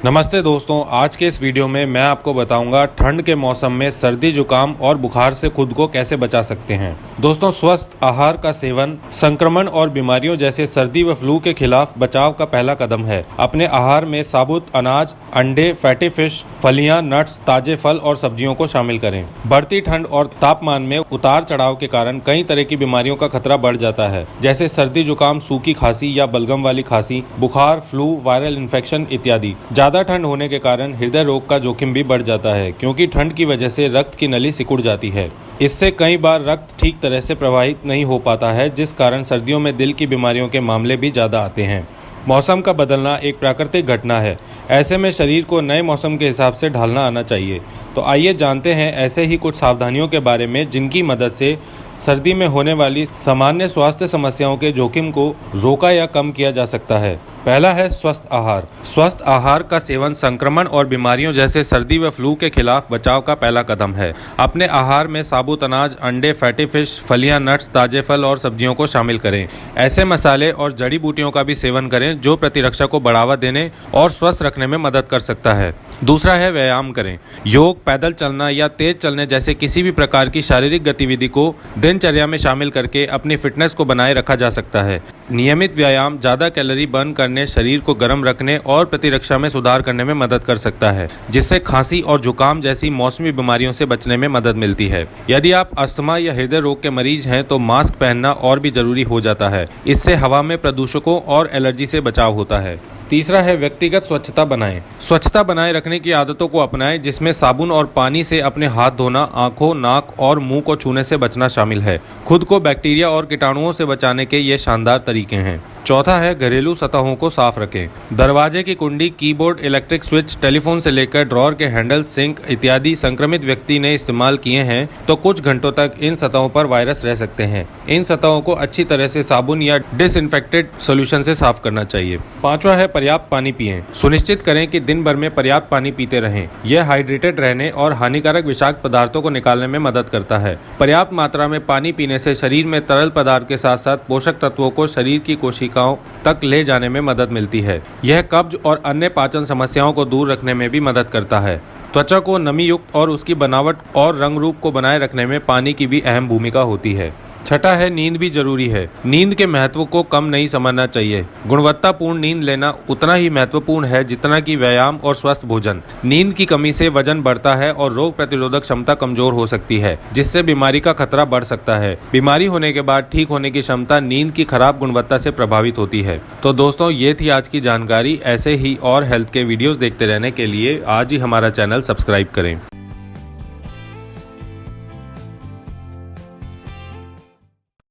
नमस्ते दोस्तों, आज के इस वीडियो में मैं आपको बताऊंगा ठंड के मौसम में सर्दी जुकाम और बुखार से खुद को कैसे बचा सकते हैं। दोस्तों, स्वस्थ आहार का सेवन संक्रमण और बीमारियों जैसे सर्दी व फ्लू के खिलाफ बचाव का पहला कदम है। अपने आहार में साबुत अनाज, अंडे, फैटी फिश, फलियां, नट्स, ताजे फल और सब्जियों को शामिल करें। बढ़ती ठंड और तापमान में उतार चढ़ाव के कारण कई तरह की बीमारियों का खतरा बढ़ जाता है, जैसे सर्दी जुकाम, सूखी खांसी या बलगम वाली खांसी, बुखार, फ्लू, वायरल इन्फेक्शन इत्यादि। ज्यादा ठंड होने के कारण हृदय रोग का जोखिम भी बढ़ जाता है, क्योंकि ठंड की वजह से रक्त की नली सिकुड़ जाती है। इससे कई बार रक्त ठीक तरह से प्रवाहित नहीं हो पाता है, जिस कारण सर्दियों में दिल की बीमारियों के मामले भी ज्यादा आते हैं। मौसम का बदलना एक प्राकृतिक घटना है। ऐसे में शरीर को नए मौसम के हिसाब से ढलना आना चाहिए। तो आइए जानते हैं ऐसे ही कुछ सावधानियों के बारे में, जिनकी मदद से सर्दी में होने वाली सामान्य स्वास्थ्य समस्याओं के जोखिम को रोका या कम किया जा सकता है। पहला है स्वस्थ आहार। स्वस्थ आहार का सेवन संक्रमण और बीमारियों जैसे सर्दी व फ्लू के खिलाफ बचाव का पहला कदम है। अपने आहार में साबुत अनाज, अंडे, फैटी फिश, फलियां, नट्स, ताजे फल और सब्जियों को शामिल करें। ऐसे मसाले और जड़ी बूटियों का भी सेवन करें जो प्रतिरक्षा को बढ़ावा देने और स्वस्थ रखने में मदद कर सकता है। दूसरा है व्यायाम करें। योग, पैदल चलना या तेज चलने जैसे किसी भी प्रकार की शारीरिक गतिविधि को दिनचर्या में शामिल करके अपनी फिटनेस को बनाए रखा जा सकता है। नियमित व्यायाम ज़्यादा कैलोरी बर्न करने, शरीर को गर्म रखने और प्रतिरक्षा में सुधार करने में मदद कर सकता है, जिससे खांसी और जुकाम जैसी मौसमी बीमारियों से बचने में मदद मिलती है। यदि आप अस्थमा या हृदय रोग के मरीज हैं तो मास्क पहनना और भी जरूरी हो जाता है। इससे हवा में प्रदूषकों और एलर्जी से बचाव होता है। तीसरा है व्यक्तिगत स्वच्छता बनाएं। स्वच्छता बनाए रखने की आदतों को अपनाएं, जिसमें साबुन और पानी से अपने हाथ धोना, आंखों, नाक और मुंह को छूने से बचना शामिल है। खुद को बैक्टीरिया और कीटाणुओं से बचाने के ये शानदार तरीके हैं। चौथा है घरेलू सतहों को साफ रखें। दरवाजे की कुंडी, कीबोर्ड, इलेक्ट्रिक स्विच, टेलीफोन से लेकर ड्रॉअर के हैंडल, सिंक इत्यादि संक्रमित व्यक्ति ने इस्तेमाल किए हैं तो कुछ घंटों तक इन सतहों पर वायरस रह सकते हैं। इन सतहों को अच्छी तरह से साबुन या डिसइंफेक्टेड सॉल्यूशन से साफ करना चाहिए। पांचवा है पर्याप्त पानी पिएं। सुनिश्चित करें कि दिन भर में पर्याप्त पानी पीते रहें। यह हाइड्रेटेड रहने और हानिकारक विषाक्त पदार्थों को निकालने में मदद करता है। पर्याप्त मात्रा में पानी पीने से शरीर में तरल पदार्थ के साथ साथ पोषक तत्वों को शरीर की कोशिकाओं तक ले जाने में मदद मिलती है। यह कब्ज और अन्य पाचन समस्याओं को दूर रखने में भी मदद करता है। त्वचा को नमी युक्त और उसकी बनावट और रंग रूप को बनाए रखने में पानी की भी अहम भूमिका होती है। छठा है नींद भी जरूरी है। नींद के महत्व को कम नहीं समझना चाहिए। गुणवत्तापूर्ण नींद लेना उतना ही महत्वपूर्ण है जितना कि व्यायाम और स्वस्थ भोजन। नींद की कमी से वजन बढ़ता है और रोग प्रतिरोधक क्षमता कमजोर हो सकती है, जिससे बीमारी का खतरा बढ़ सकता है। बीमारी होने के बाद ठीक होने की क्षमता नींद की खराब गुणवत्ता से प्रभावित होती है। तो दोस्तों, ये थी आज की जानकारी। ऐसे ही और हेल्थ के वीडियोस देखते रहने के लिए आज ही हमारा चैनल सब्सक्राइब करें।